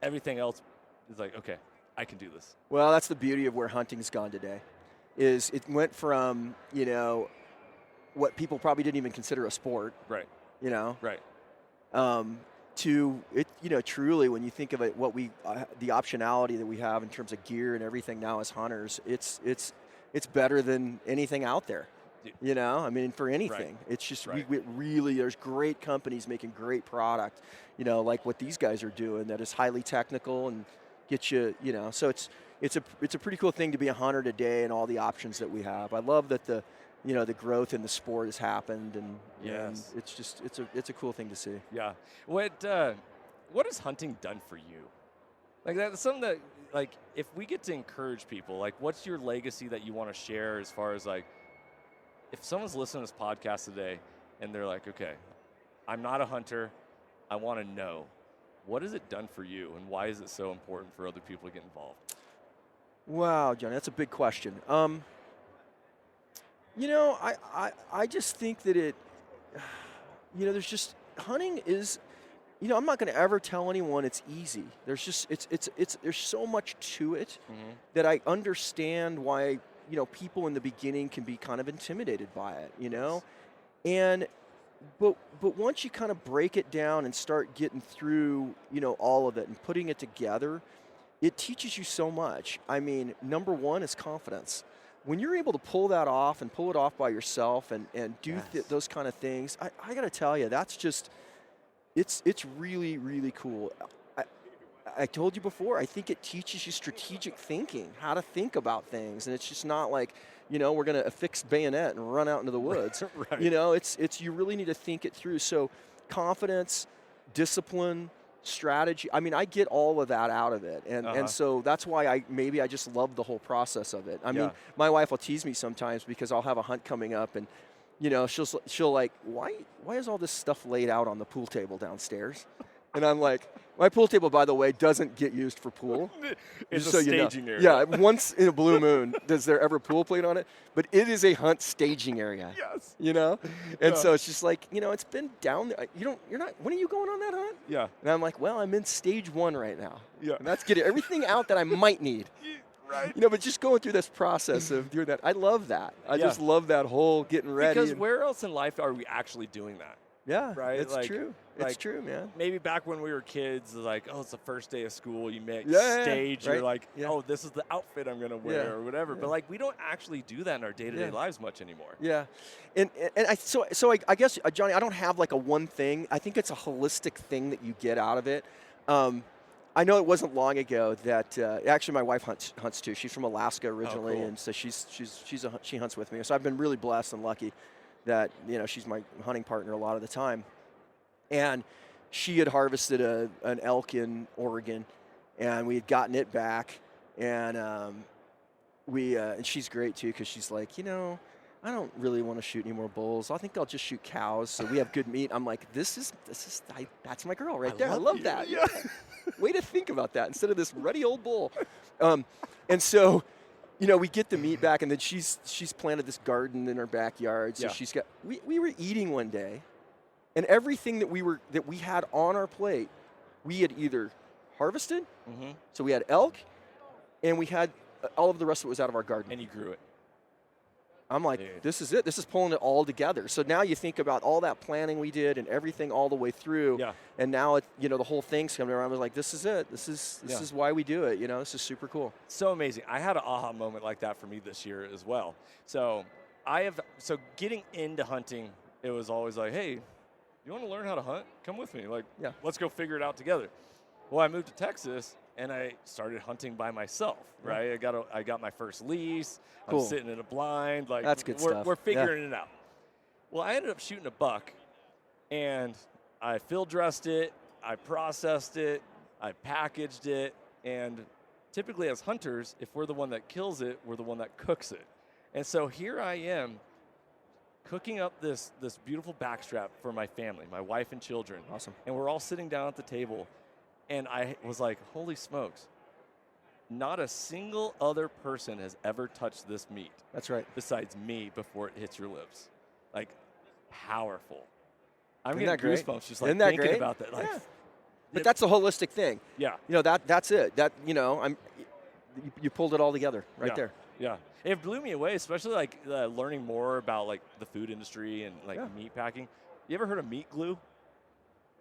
everything else is okay, I can do this. Well, that's the beauty of where hunting's gone today. is it went from, what people probably didn't even consider a sport, Right. Right. To it, truly when you think of it, the optionality that we have in terms of gear and everything now as hunters, it's better than anything out there. I mean, for anything, it's just we really, there's great companies making great product, like what these guys are doing that is highly technical and get you, so it's a pretty cool thing to be a hunter today and all the options that we have. I love that the growth in the sport has happened, and it's a cool thing to see. Yeah. What has hunting done for you? Like that's something that, like, if we get to encourage people, like, what's your legacy that you want to share as far as, like, if someone's listening to this podcast today and they're like, okay, I'm not a hunter, I want to know, what has it done for you, and why is it so important for other people to get involved? Wow, Johnny, that's a big question. I just think that there's just, hunting is, I'm not going to ever tell anyone it's easy. There's just, there's so much to it that I understand why, people in the beginning can be kind of intimidated by it, but once you kind of break it down and start getting through, all of it and putting it together, it teaches you so much. I mean, number one is confidence. When you're able to pull that off and pull it off by yourself and do those kind of things, I got to tell you, that's just, it's really, really cool. I told you before, I think it teaches you strategic thinking, how to think about things. And it's just not like, we're going to affix bayonet and run out into the woods. Right. It's you really need to think it through. So confidence, discipline, strategy. I mean, I get all of that out of it, and so that's why I just love the whole process of it. I mean, my wife will tease me sometimes because I'll have a hunt coming up, and she'll like, why is all this stuff laid out on the pool table downstairs? And I'm like, my pool table, by the way, doesn't get used for pool. It's so a staging area. Yeah, once in a blue moon does there ever pool plate on it, but it is a hunt staging area. Yes. And so it's just like, it's been down there. You're not, when are you going on that hunt? Yeah. And I'm like, well, I'm in stage 1 right now. Yeah. And that's getting everything out that I might need. Right. But just going through this process of doing that, I love that. I just love that whole getting ready. Because where else in life are we actually doing that? Yeah, right. It's true. It's true, man. Maybe back when we were kids, like, oh, it's the first day of school. You make right. stage. You're like, oh, this is the outfit I'm gonna wear or whatever. Yeah. But like, we don't actually do that in our day-to-day lives much anymore. Yeah, and I guess Johnny, I don't have like a one thing. I think it's a holistic thing that you get out of it. I know it wasn't long ago that actually my wife hunts too. She's from Alaska originally, cool. and so she hunts with me. So I've been really blessed and lucky that she's my hunting partner a lot of the time. And she had harvested an elk in Oregon, and we had gotten it back, and and she's great too because she's like, I don't really want to shoot any more bulls. I think I'll just shoot cows so we have good meat. I'm like, that's my girl right there. I love that. Yeah. Way to think about that instead of this ruddy old bull. And so, we get the meat back, and then she's planted this garden in her backyard. So she's got. We were eating one day, and everything that we had on our plate, we had either harvested. Mm-hmm. So we had elk, and we had all of the rest of it was out of our garden. And you grew it. I'm like, This is it. This is pulling it all together. So now you think about all that planning we did and everything all the way through. Yeah. And now the whole thing's coming around. I was like, this is it. This is why we do it. This is super cool. So amazing. I had an aha moment like that for me this year as well. So getting into hunting, it was always like, hey, you want to learn how to hunt? Come with me. Like, let's go figure it out together. Well, I moved to Texas, and I started hunting by myself, right? I got my first lease. Cool. I'm sitting in a blind. Like, that's good stuff. We're figuring it out. Well, I ended up shooting a buck, and I field dressed it, I processed it, I packaged it, and typically as hunters, if we're the one that kills it, we're the one that cooks it. And so here I am cooking up this beautiful backstrap for my family, my wife and children. Awesome. And we're all sitting down at the table, and I was like, holy smokes, not a single other person has ever touched this meat. That's right. Besides me before it hits your lips. Like, powerful. I'm Isn't getting that great? goosebumps just like Isn't that thinking great? about that. Like, yeah. But that's a holistic thing. Yeah. That's it. That you pulled it all together right there. Yeah. It blew me away, especially like learning more about like the food industry and like meat packing. You ever heard of meat glue?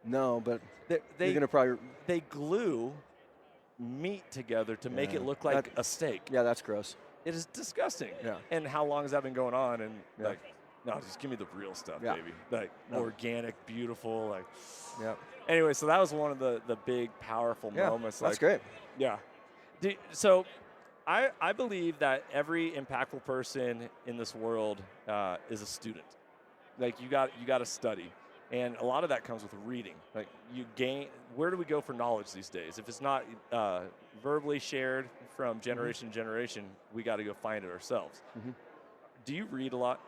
No, but They you're they, gonna probably. they glue meat together to make it look like a steak. Yeah, that's gross. It is disgusting. Yeah. And how long has that been going on? And Yeah. like, no, just give me the real stuff, Yeah. baby. Like organic, beautiful. Like, Yeah. anyway, so that was one of the big, powerful moments. That's like, great. Yeah. So I believe that every impactful person in this world is a student. Like you got to study. And a lot of that comes with reading. Like you gain, where do we go for knowledge these days? If it's not verbally shared from generation to generation, we got to go find it ourselves. Mm-hmm. Do you read a lot?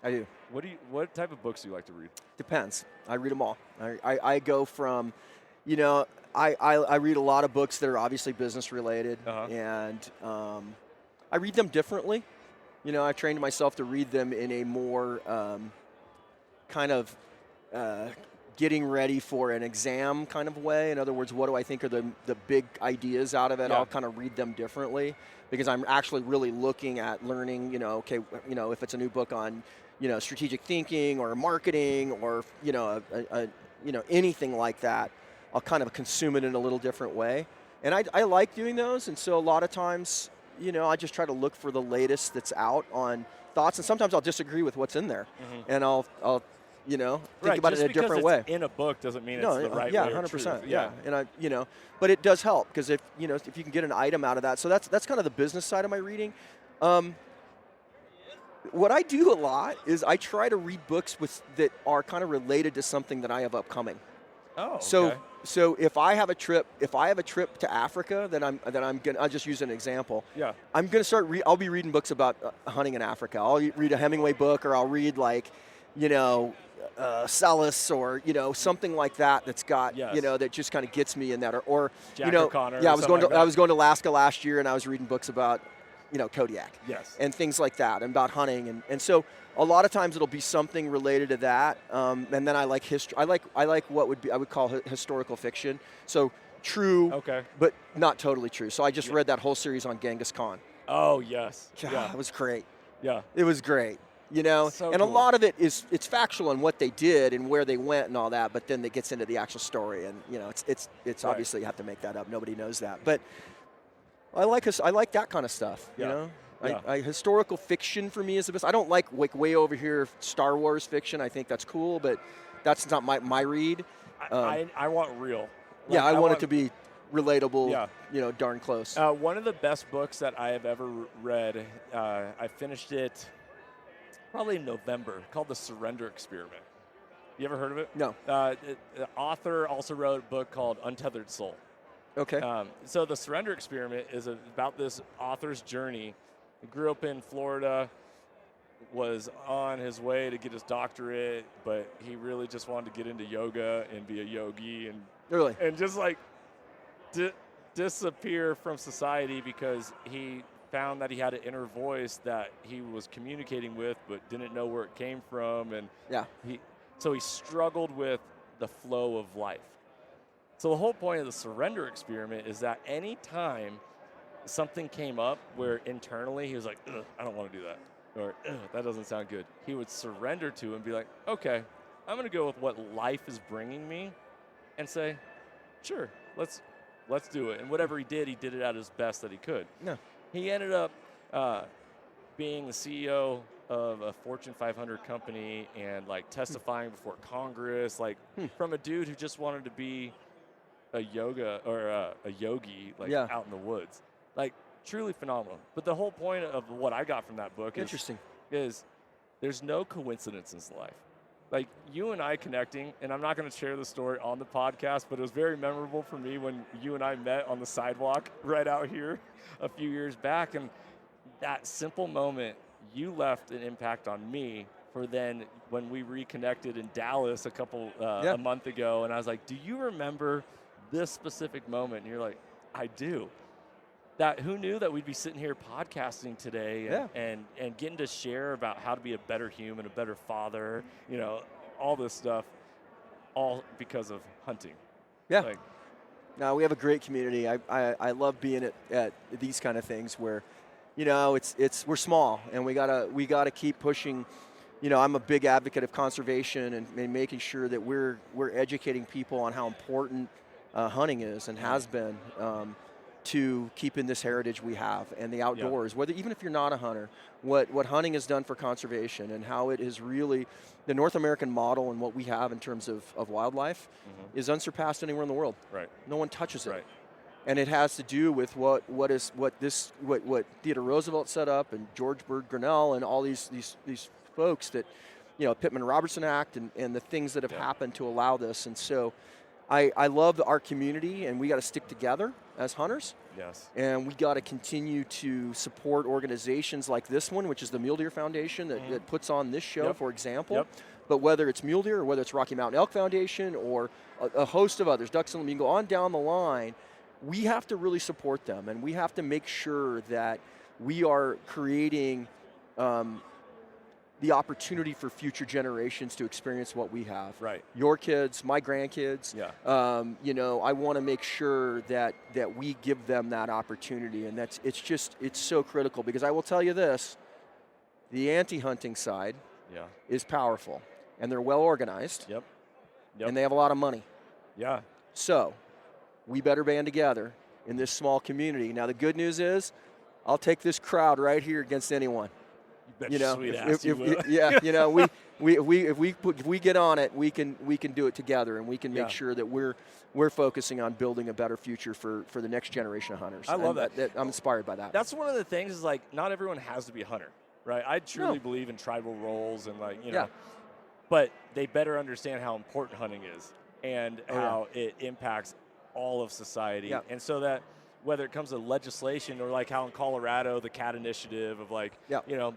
I do. What type of books do you like to read? Depends. I read them all. I go from, I read a lot of books that are obviously business related, and I read them differently. I trained myself to read them in a more kind of getting ready for an exam kind of way. In other words, what do I think are the big ideas out of it? I'll kind of read them differently because I'm actually really looking at learning, if it's a new book on, strategic thinking or marketing or, anything like that, I'll kind of consume it in a little different way. And I like doing those. And so a lot of times, I just try to look for the latest that's out on thoughts. And sometimes I'll disagree with what's in there. Mm-hmm. And I'll think about it in a different way. In a book doesn't mean it's the right way. Yeah, 100%. Yeah, and but it does help because if you can get an item out of that, so that's kind of the business side of my reading. What I do a lot is I try to read books that are kind of related to something that I have upcoming. Oh, okay. So if I have a trip to Africa, then I'll just use an example. Yeah. I'm gonna I'll be reading books about hunting in Africa. I'll read a Hemingway book, or I'll read Celis or something like that that's got that just kind of gets me in that or Jack O'Connor. Yeah, I was going to Alaska last year and I was reading books about Kodiak. Yes. And things like that and about hunting and so a lot of times it'll be something related to that and then I like history. I like what I would call historical fiction. So true, but not totally true. So I just read that whole series on Genghis Khan. Oh yes. God, it was great. Yeah. It was great. So and cool. a lot of it's factual on what they did and where they went and all that, but then it gets into the actual story and it's obviously you have to make that up. Nobody knows that, but I like that kind of stuff. Historical fiction for me is the best. I don't like way over here Star Wars fiction. I think that's cool, but that's not my read. I want real. I want it to be relatable. Darn close. One of the best books that I have ever read. I finished it. Probably in November, called The Surrender Experiment. You ever heard of it? No. The author also wrote a book called Untethered Soul. Okay. So The Surrender Experiment is about this author's journey. He grew up in Florida, was on his way to get his doctorate, but he really just wanted to get into yoga and be a yogi and just like disappear from society because he found that he had an inner voice that he was communicating with but didn't know where it came from, and so he struggled with the flow of life. So the whole point of the surrender experiment is that any time something came up where internally he was like, ugh, I don't want to do that, or that doesn't sound good, he would surrender to and be like, okay, I'm going to go with what life is bringing me and say, sure, let's do it. And whatever he did it at his best that he could. Yeah. He ended up being the CEO of a Fortune 500 company and like testifying before Congress, like from a dude who just wanted to be a yoga or a yogi, like out in the woods, like truly phenomenal. But the whole point of what I got from that book is there's no coincidences in life. Like you and I connecting, and I'm not going to share the story on the podcast, but it was very memorable for me when you and I met on the sidewalk right out here a few years back. And that simple moment, you left an impact on me for then when we reconnected in Dallas a month ago. And I was like, do you remember this specific moment? And you're like, I do. Who knew that we'd be sitting here podcasting today and getting to share about how to be a better human, a better father, all this stuff, all because of hunting. Yeah. No, we have a great community. I love being at these kind of things where, we're small, and we gotta keep pushing. I'm a big advocate of conservation and making sure that we're educating people on how important hunting is and has been to keeping this heritage we have and the outdoors. Whether even if you're not a hunter, what hunting has done for conservation and how it is really the North American model and what we have in terms of wildlife is unsurpassed anywhere in the world. Right. No one touches it. Right. And it has to do with what Theodore Roosevelt set up and George Bird Grinnell and all these folks that, Pittman-Robertson Act and the things that have happened to allow this. And so I love our community, and we got to stick together as hunters. Yes. And we got to continue to support organizations like this one, which is the Mule Deer Foundation that puts on this show, for example. Yep. But whether it's Mule Deer or whether it's Rocky Mountain Elk Foundation or a host of others, Ducks and you can go on down the line, we have to really support them, and we have to make sure that we are creating the opportunity for future generations to experience what we have. Right. Your kids, my grandkids. Yeah. I want to make sure that we give them that opportunity, and it's so critical, because I will tell you this: the anti-hunting side is powerful, and they're well organized. Yep. And they have a lot of money. Yeah. So we better band together in this small community. Now the good news is, I'll take this crowd right here against anyone. If we get on it, we can do it together, and we can make sure that we're focusing on building a better future for the next generation of hunters. I love that. I'm inspired by that. That's one of the things, is like, not everyone has to be a hunter, right? I truly believe in tribal roles and but they better understand how important hunting is and how it impacts all of society. Yeah. And so that whether it comes to legislation or like how in Colorado, the CAT initiative of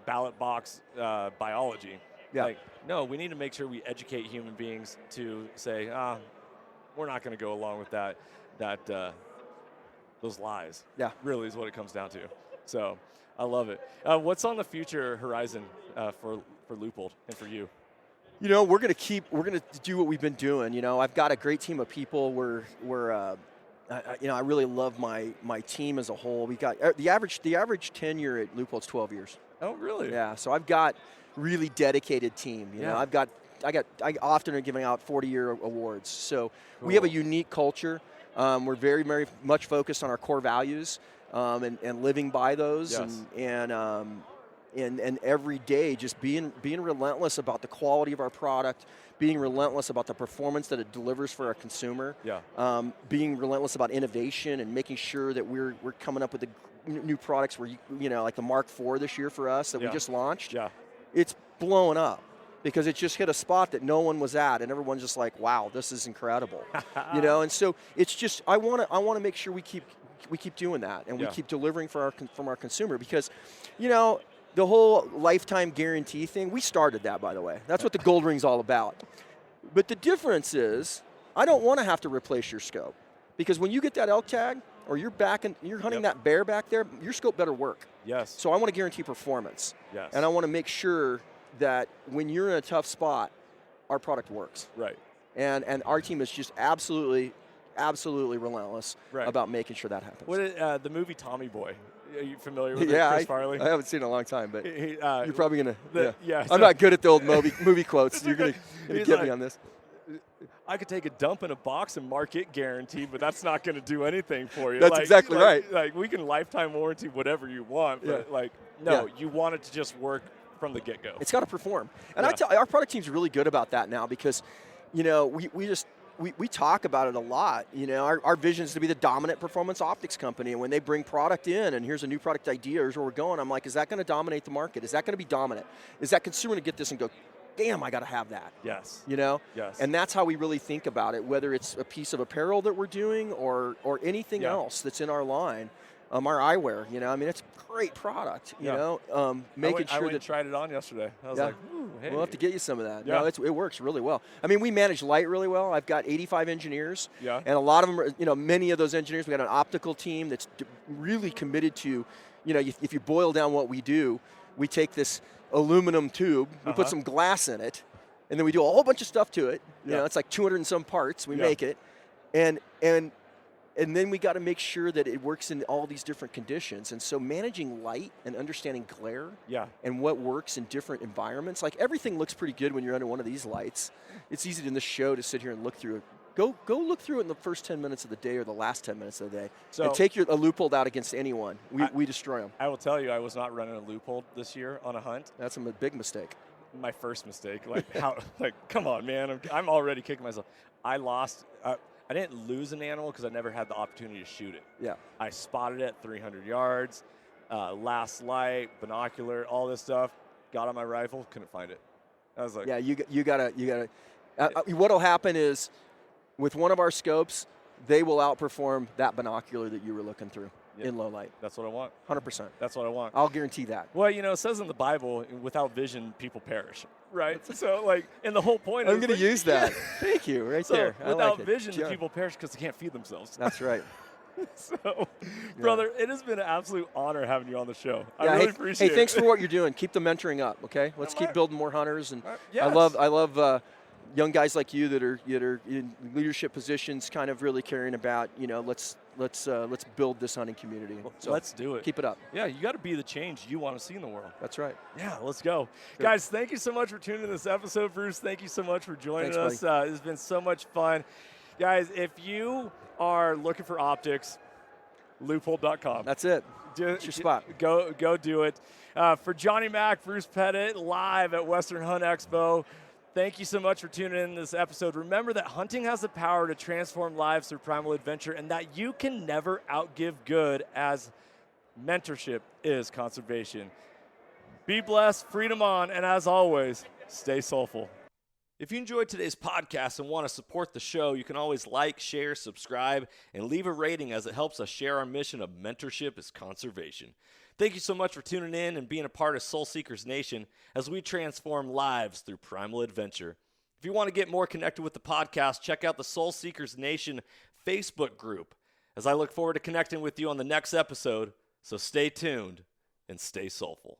ballot box biology. Yeah. Like, no, we need to make sure we educate human beings to say, we're not going to go along with those lies. Yeah. Really is what it comes down to. So I love it. What's on the future horizon for Leupold and for you? We're going to do what we've been doing. I've got a great team of people. I really love my team as a whole. We got the average tenure at Leupold's 12 years. Oh, really? Yeah. So I've got really dedicated team. I often are giving out 40-year awards. So we have a unique culture. We're very, very much focused on our core values and living by those. Yes. And every day just being relentless about the quality of our product, being relentless about the performance that it delivers for our consumer, being relentless about innovation and making sure that we're coming up with the new products where like the Mark IV this year for us that we just launched. Yeah. It's blowing up because it just hit a spot that no one was at, and everyone's just like, wow, this is incredible. And so it's just I want to make sure we keep doing that, and we keep delivering from our consumer, because the whole lifetime guarantee thing, we started that, by the way. That's what the gold ring's all about. But the difference is, I don't want to have to replace your scope, because when you get that elk tag or you're hunting that bear back there, your scope better work. Yes. So I want to guarantee performance. Yes. And I want to make sure that when you're in a tough spot, our product works. Right. And our team is just absolutely relentless about making sure that happens. What the movie Tommy Boy? Are you familiar with Chris Farley? I haven't seen it in a long time, but you're probably going to. I'm not good at the old movie quotes. You're going to get me on this. I could take a dump in a box and mark it guaranteed, but that's not going to do anything for you. That's exactly right. Like, we can lifetime warranty whatever you want, but you want it to just work from the get-go. It's got to perform. And our product team's really good about that now, because, we talk about it a lot. Our vision is to be the dominant performance optics company. And when they bring product in and here's a new product idea, here's where we're going, I'm like, is that going to dominate the market? Is that going to be dominant? Is that consumer going to get this and go, damn, I got to have that? Yes. Yes. And that's how we really think about it, whether it's a piece of apparel that we're doing or anything else that's in our line. Our eyewear, it's a great product, making sure that I tried it on yesterday. I was like, ooh, hey. We'll have to get you some of that. Yeah. No, it works really well. We manage light really well. I've got 85 engineers, and a lot of them are, many of those engineers, we got an optical team that's really committed to, if you boil down what we do, we take this aluminum tube, we put some glass in it, and then we do a whole bunch of stuff to it. It's like 200 and some parts. We make it, and And then we got to make sure that it works in all these different conditions. And so managing light and understanding glare and what works in different environments, like everything looks pretty good when you're under one of these lights. It's easy in the show to sit here and look through it. Go look through it in the first 10 minutes of the day or the last 10 minutes of the day. And take a loophole out against anyone. We destroy them. I will tell you, I was not running a loophole this year on a hunt. That's a big mistake. My first mistake. Come on, man. I'm already kicking myself. I lost. I didn't lose an animal because I never had the opportunity to shoot it. Yeah. I spotted it at 300 yards, last light, binocular, all this stuff. Got on my rifle, couldn't find it. I was like, yeah, you gotta. What'll happen is, with one of our scopes, they will outperform that binocular that you were looking through in low light. That's what I want. 100%. That's what I want. I'll guarantee that. Well, it says in the Bible, without vision, people perish. Right? So, and the whole point I'm going to use that. Thank you, right there. Without vision, people perish because they can't feed themselves. That's right. So, brother, it has been an absolute honor having you on the show. I really appreciate it. Hey, thanks for what you're doing. Keep the mentoring up, okay? Let's keep building more hunters. And yes. I love young guys like you that are in leadership positions, kind of really caring about, let's build this hunting community. So let's do it. Keep it up. Yeah, you got to be the change you want to see in the world. That's right. Yeah, let's go. Good. Guys, thank you so much for tuning in this episode. Bruce, thank you so much for joining us. It's been so much fun. Guys, if you are looking for optics, loophole.com. That's it. It's your spot. Go do it. For Johnny Mac, Bruce Pettet, live at Western Hunt Expo. Thank you so much for tuning in this episode. Remember that hunting has the power to transform lives through primal adventure, and that you can never outgive good, as mentorship is conservation. Be blessed, freedom on, and as always, stay soulful. If you enjoyed today's podcast and want to support the show, you can always like, share, subscribe, and leave a rating, as it helps us share our mission of mentorship is conservation. Thank you so much for tuning in and being a part of Soul Seekers Nation as we transform lives through primal adventure. If you want to get more connected with the podcast, check out the Soul Seekers Nation Facebook group, as I look forward to connecting with you on the next episode. So stay tuned and stay soulful.